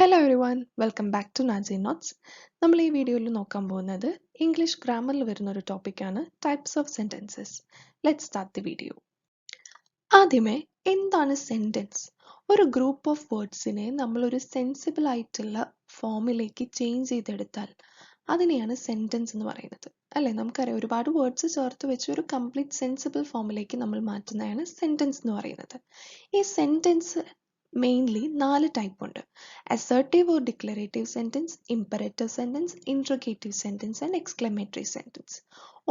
Hello everyone, welcome back to Nazi Notes. നമ്മൾ ഈ വീഡിയോയിൽ നോക്കാൻ പോകുന്നത് ഇംഗ്ലീഷ് ഗ്രാമറിൽ വരുന്ന ഒരു ടോപ്പിക്കാണ് types of sentences. Let's start the video. ആദ്യമേ എന്താണ് സെന്റൻസ്? ഒരു ഗ്രൂപ്പ് ഓഫ് വേർഡ്സിനെ നമ്മൾ ഒരു സെൻസിബിൾ ആയിട്ടുള്ള ഫോമിലേക്ക് ചേഞ്ച് ചെയ്തെടുത്താൽ അതിനെയാണ് സെന്റൻസ് എന്ന് പറയുന്നത്. അല്ലേ, നമുക്കറിയാം ഒരുപാട് വേർഡ്സ് ചേർത്ത് വെച്ച് ഒരു കംപ്ലീറ്റ് സെൻസിബിൾ ഫോമിലേക്ക് നമ്മൾ മാറ്റുന്നതാണ് സെന്റൻസ് എന്ന് പറയുന്നത്. ഈ സെന്റൻസ് മെയിൻലി 4 ടൈപ്പ് ഉണ്ട്. Assertive or declarative sentence, imperative sentence, interrogative sentence and exclamatory sentence.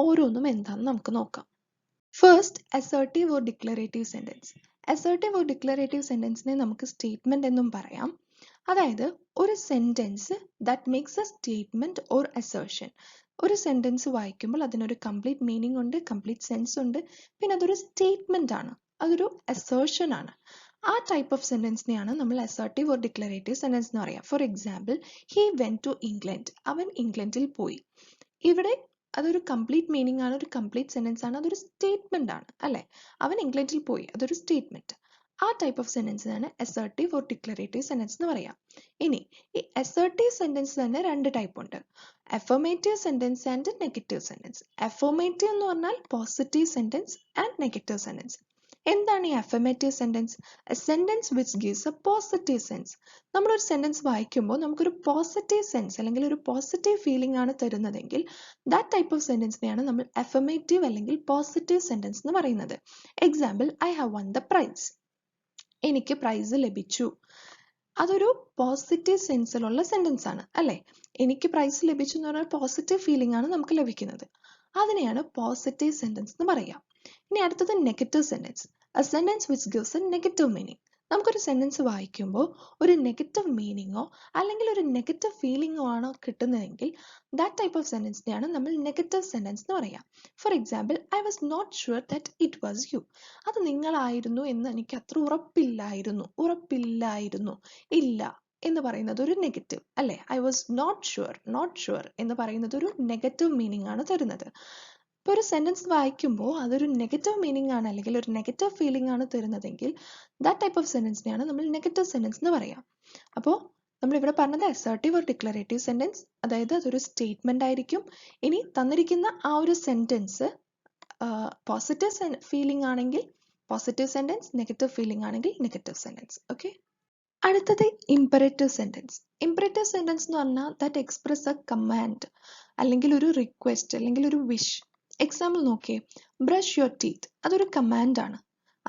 ഓരോന്നും എന്താണെന്ന് നമുക്ക് നോക്കാം. First, assertive or declarative sentence. Assertive or declarative സെന്റൻസിനെ നമുക്ക് സ്റ്റേറ്റ്മെന്റ് എന്നും പറയാം. അതായത് ഒരു sentence that makes a statement or assertion. ഒരു സെന്റൻസ് വായിക്കുമ്പോൾ അതിനൊരു കംപ്ലീറ്റ് മീനിങ് ഉണ്ട്, കംപ്ലീറ്റ് സെൻസ് ഉണ്ട്, പിന്നെ അതൊരു സ്റ്റേറ്റ്മെന്റ് ആണ്, അതൊരു അസേർഷൻ ആണ്. ആ ടൈപ്പ് ഓഫ് സെന്റൻസിനെയാണ് നമ്മൾ അസർട്ടീവ് ഓർ ഡിക്ലറേറ്റീവ് സെന്റൻസ് എന്ന് പറയാം. For example, he went to England, അവൻ ഇംഗ്ലണ്ടിൽ പോയി. ഇവിടെ അതൊരു കംപ്ലീറ്റ് മീനിങ് ആണ്, ഒരു കംപ്ലീറ്റ് സെന്റൻസ് ആണ്, അതൊരു സ്റ്റേറ്റ്മെന്റ് ആണ്, അല്ലെ? അവൻ ഇംഗ്ലണ്ടിൽ പോയി, അതൊരു സ്റ്റേറ്റ്മെന്റ്. ആ ടൈപ്പ് ഓഫ് സെന്റൻസിനാണ് അസർട്ടീവ് ഓർ ഡിക്ലറേറ്റീവ് സെന്റൻസ് എന്ന് പറയാം. ഇനി ഈ അസർട്ടീവ് സെന്റൻസ് തന്നെ 2 ടൈപ്പ് ഉണ്ട്. Affirmative sentence and negative sentence. Affirmative എന്ന് പറഞ്ഞാൽ positive sentence and negative sentence. എന്താണ് ഈ affirmative sentence? A sentence which gives a positive sense. നമ്മളൊരു സെന്റൻസ് വായിക്കുമ്പോൾ നമുക്കൊരു പോസിറ്റീവ് സെൻസ് അല്ലെങ്കിൽ ഒരു പോസിറ്റീവ് ഫീലിംഗ് ആണ് തരുന്നതെങ്കിൽ ദാറ്റ് ടൈപ്പ് ഓഫ് സെന്റൻസിനെയാണ് നമ്മൾ അഫർമേറ്റീവ് അല്ലെങ്കിൽ പോസിറ്റീവ് സെന്റൻസ് എന്ന് പറയുന്നത്. Example, I have won the prize. എനിക്ക് പ്രൈസ് ലഭിച്ചു. അതൊരു പോസിറ്റീവ് സെൻസിലുള്ള സെന്റൻസ് ആണ്, അല്ലെ? എനിക്ക് പ്രൈസ് ലഭിച്ചു എന്ന് പറഞ്ഞാൽ പോസിറ്റീവ് ഫീലിംഗ് ആണ് നമുക്ക് ലഭിക്കുന്നത്. അതിനെയാണ് പോസിറ്റീവ് സെന്റൻസ് എന്ന് പറയുക. ഇനി അടുത്തത് negative sentence. A sentence which gives a negative meaning. നമുക്കൊരു സെന്റൻസ് വായിക്കുമ്പോൾ ഒരു നെഗറ്റീവ് മീനിങ്ങോ അല്ലെങ്കിൽ ഒരു നെഗറ്റീവ് ഫീലിംഗോ ആണോ കിട്ടുന്നതെങ്കിൽ ദാറ്റ് ടൈപ്പ് ഓഫ് സെന്റൻസിനെയാണ് നമ്മൾ നെഗറ്റീവ് സെന്റൻസ് എന്ന് പറയാം. For example, I was not sure that it was you. അത് നിങ്ങളായിരുന്നു എന്ന് എനിക്ക് അത്ര ഉറപ്പില്ലായിരുന്നു. ഇല്ല എന്ന് പറയുന്നത് ഒരു നെഗറ്റീവ്, അല്ലെ? ഐ വാസ് നോട്ട് ഷുവർ എന്ന് പറയുന്നത് ഒരു നെഗറ്റീവ് മീനിങ് ആണ് തരുന്നത്. ഇപ്പോൾ ഒരു സെന്റൻസ് വായിക്കുമ്പോൾ അതൊരു നെഗറ്റീവ് മീനിങ് ആണ് അല്ലെങ്കിൽ ഒരു നെഗറ്റീവ് ഫീലിംഗ് ആണ് തരുന്നതെങ്കിൽ ദാറ്റ് ടൈപ്പ് ഓഫ് സെന്റൻസിനെയാണ് നമ്മൾ നെഗറ്റീവ് സെന്റൻസ് എന്ന് പറയാം. അപ്പോൾ നമ്മൾ ഇവിടെ പറഞ്ഞത് അസർട്ടീവ് ഓർ ഡിക്ലറേറ്റീവ് സെന്റൻസ്, അതായത് അതൊരു സ്റ്റേറ്റ്മെന്റ് ആയിരിക്കും. ഇനി തന്നിരിക്കുന്ന ആ ഒരു സെന്റൻസ് പോസിറ്റീവ് ഫീലിംഗ് ആണെങ്കിൽ പോസിറ്റീവ് സെന്റൻസ്, നെഗറ്റീവ് ഫീലിംഗ് ആണെങ്കിൽ നെഗറ്റീവ് സെന്റൻസ്. ഓക്കെ, അടുത്തത് ഇംപെറേറ്റീവ് സെന്റൻസ്. ഇംപെറേറ്റീവ് സെന്റൻസ് എന്ന് പറഞ്ഞാൽ ദാറ്റ് എക്സ്പ്രസ് എ കമാൻഡ് അല്ലെങ്കിൽ ഒരു റിക്വസ്റ്റ് അല്ലെങ്കിൽ ഒരു വിഷ്. എക്സാമ്പിൾ നോക്കിയേ, ബ്രഷ് യുവർ ടീത്ത്. അതൊരു കമാൻഡ് ആണ്,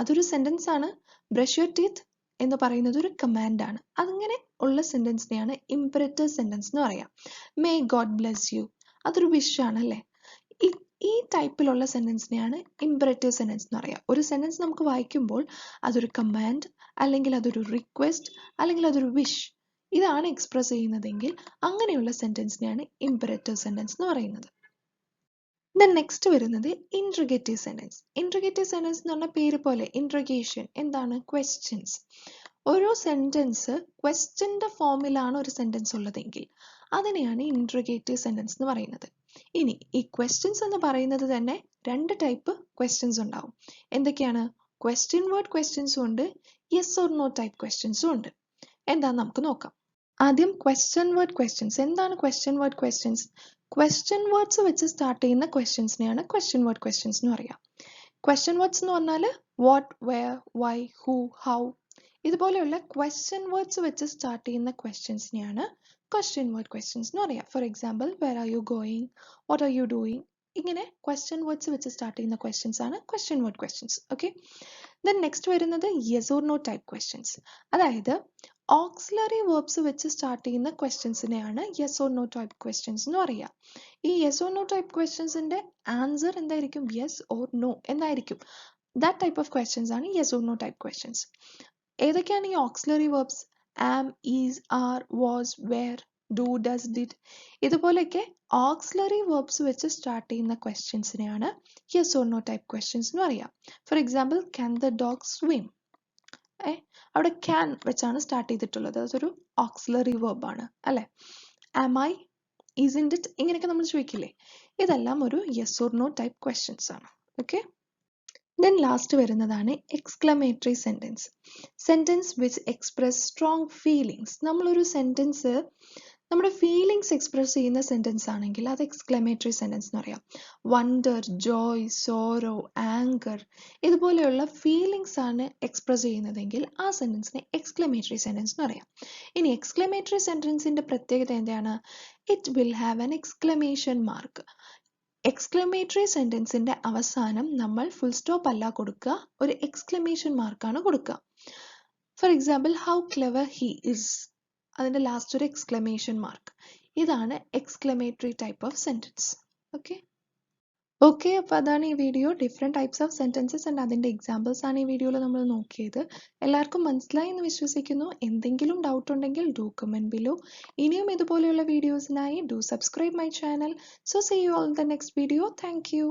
അതൊരു സെന്റൻസ് ആണ്. ബ്രഷ് യുവർ ടീത്ത് എന്ന് പറയുന്നത് ഒരു കമാൻഡ് ആണ്. അങ്ങനെ ഉള്ള സെന്റൻസിനെയാണ് ഇംപെറേറ്റീവ് സെന്റൻസ് എന്ന് പറയാം. മേ ഗോഡ് ബ്ലെസ് യു, അതൊരു വിഷ് ആണ്, അല്ലേ? ഈ ടൈപ്പിലുള്ള സെന്റൻസിനെയാണ് ഇംപെറേറ്റീവ് സെന്റൻസ് എന്ന് പറയാം. ഒരു സെന്റൻസ് നമുക്ക് വായിക്കുമ്പോൾ അതൊരു കമാൻഡ് അല്ലെങ്കിൽ അതൊരു റിക്വസ്റ്റ് അല്ലെങ്കിൽ അതൊരു വിഷ് ഇതാണ് എക്സ്പ്രസ് ചെയ്യുന്നതെങ്കിൽ അങ്ങനെയുള്ള സെന്റൻസിനെയാണ് ഇംപെറേറ്റീവ് സെന്റൻസ് എന്ന് പറയുന്നത്. നെക്സ്റ്റ് വരുന്നത് ഇൻട്രോഗേറ്റീവ് സെന്റൻസ്. ഇൻട്രോഗേറ്റീവ് സെന്റൻസ് എന്ന് പറഞ്ഞ പേര് പോലെ ഇൻട്രോഗേഷൻ എന്താണ്? ക്വസ്റ്റ്യൻസ്. ഓരോ സെന്റൻസ് ക്വസ്റ്റ്യന്റെ ഫോമിലാണ് ഒരു സെന്റൻസ് ഉള്ളതെങ്കിൽ അതിനെയാണ് ഇൻട്രോഗേറ്റീവ് സെന്റൻസ് എന്ന് പറയുന്നത്. ഇനി ഈ ക്വസ്റ്റ്യൻസ് എന്ന് പറയുന്നത് തന്നെ 2 ടൈപ്പ് ക്വസ്റ്റ്യൻസ് ഉണ്ടാവും. എന്തൊക്കെയാണ്? ക്വസ്റ്റ്യൻ വേർഡ് ക്വസ്റ്റ്യൻസും ഉണ്ട്, യെസ് ഓർ നോ ടൈപ്പ് ക്വസ്റ്റ്യൻസും ഉണ്ട്. എന്താന്ന് നമുക്ക് നോക്കാം. ആദ്യം ക്വസ്റ്റ്യൻ വേർഡ് ക്വസ്റ്റ്യൻസ്. എന്താണ് question word questions? Question words വെച്ച് സ്റ്റാർട്ട് ചെയ്യുന്ന ക്വസ്റ്റ്യൻസിനെയാണ് ക്വസ്റ്റ്യൻ വേർഡ് ക്വസ്റ്റ്യൻസ് എന്ന് പറയാം. ക്വസ്റ്റ്യൻ വേർഡ്സ് എന്ന് പറഞ്ഞാൽ what, where, why, who, how ഇതുപോലെയുള്ള ക്വസ്റ്റ്യൻ വേർഡ്സ് വെച്ച് സ്റ്റാർട്ട് ചെയ്യുന്ന ക്വസ്റ്റ്യൻസിനെയാണ് ക്വസ്റ്റ്യൻ വേർഡ് ക്വസ്റ്റ്യൻസ് എന്ന് പറയാം. For example, where are you going, what are you doing, ഇങ്ങനെ ക്വസ്റ്റ്യൻ വേർഡ്സ് വെച്ച് സ്റ്റാർട്ട് ചെയ്യുന്ന ക്വസ്റ്റ്യൻസ് ആണ് question word questions. Okay, then next വരുന്നത് yes or no type questions. അതായത് ഓക്സിലറി വേർബ്സ് വെച്ച് സ്റ്റാർട്ട് ചെയ്യുന്ന ക്വസ്റ്റ്യൻസിനെയാണ് yes or no type questions എന്ന് പറയുക. ഈ yes or no type ക്വസ്റ്റ്യൻസിന്റെ answer എന്തായിരിക്കും? യെസ് ഓർ നോ എന്നായിരിക്കും. ദാറ്റ് ടൈപ്പ് ഓഫ് ക്വസ്റ്റ്യൻസ് ആണ് yes or no type questions. ഏതൊക്കെയാണ് ഈ auxiliary verbs? Am, is, are, was, were, do, does, did ഇതുപോലെയൊക്കെ auxiliary verbs വെച്ച് സ്റ്റാർട്ട് ചെയ്യുന്ന ക്വസ്റ്റ്യൻസിനെയാണ് yes or no type questions എന്ന് പറയാം. For example, can the dog swim? അവിടെ ക്യാൻ വെച്ചാണ് സ്റ്റാർട്ട് ചെയ്തിട്ടുള്ളത്, അതൊരു ഓക്സിലറി വേർബ് ആണ്, അല്ലെ? ആം ഐ, isn't it ഇങ്ങനെയൊക്കെ നമ്മൾ ചോദിക്കില്ലേ? ഇതെല്ലാം ഒരു yes or no type questions ആണ്. ഓക്കെ, ദെൻ ലാസ്റ്റ് വരുന്നതാണ് exclamatory sentence. Sentence which express strong feelings. നമ്മളൊരു സെൻറ്റൻസ് നമ്മുടെ ഫീലിങ്സ് എക്സ്പ്രസ് ചെയ്യുന്ന സെൻറ്റൻസ് ആണെങ്കിൽ അത് എക്സ്ക്ലമേറ്ററി സെൻറ്റൻസ് എന്ന് പറയാം. വണ്ടർ, ജോയ്, സോറോ, ആങ്കർ ഇതുപോലെയുള്ള ഫീലിങ്സ് ആണ് എക്സ്പ്രസ് ചെയ്യുന്നതെങ്കിൽ ആ സെൻറ്റൻസിനെ എക്സ്ക്ലമേറ്ററി സെൻറ്റൻസ് എന്ന് പറയാം. ഇനി എക്സ്ക്ലമേറ്ററി സെൻറ്റൻസിൻ്റെ പ്രത്യേകത എന്താണ്? It will have an exclamation mark. Exclamatory സെൻറ്റൻസിൻ്റെ അവസാനം നമ്മൾ ഫുൾ സ്റ്റോപ്പ് അല്ല കൊടുക്കുക, ഒരു എക്സ്ക്ലമേഷൻ മാർക്കാണ് കൊടുക്കുക. For example, how clever he is, അതിൻ്റെ ലാസ്റ്റ് ഒരു എക്സ്ക്ലമേഷൻ മാർക്ക്. ഇതാണ് exclamatory type of sentence. Okay, അപ്പോൾ അതാണ് ഈ video. Different types of sentences and അതിൻ്റെ എക്സാമ്പിൾസ് ആണ് ഈ വീഡിയോയിൽ നമ്മൾ നോക്കിയത്. എല്ലാവർക്കും മനസ്സിലായി എന്ന് വിശ്വസിക്കുന്നു. എന്തെങ്കിലും ഡൗട്ട് ഉണ്ടെങ്കിൽ ഡു കമൻറ്റ് ബിലോ. ഇനിയും ഇതുപോലെയുള്ള വീഡിയോസിനായി do subscribe my channel. So see you all in the next video. Thank U.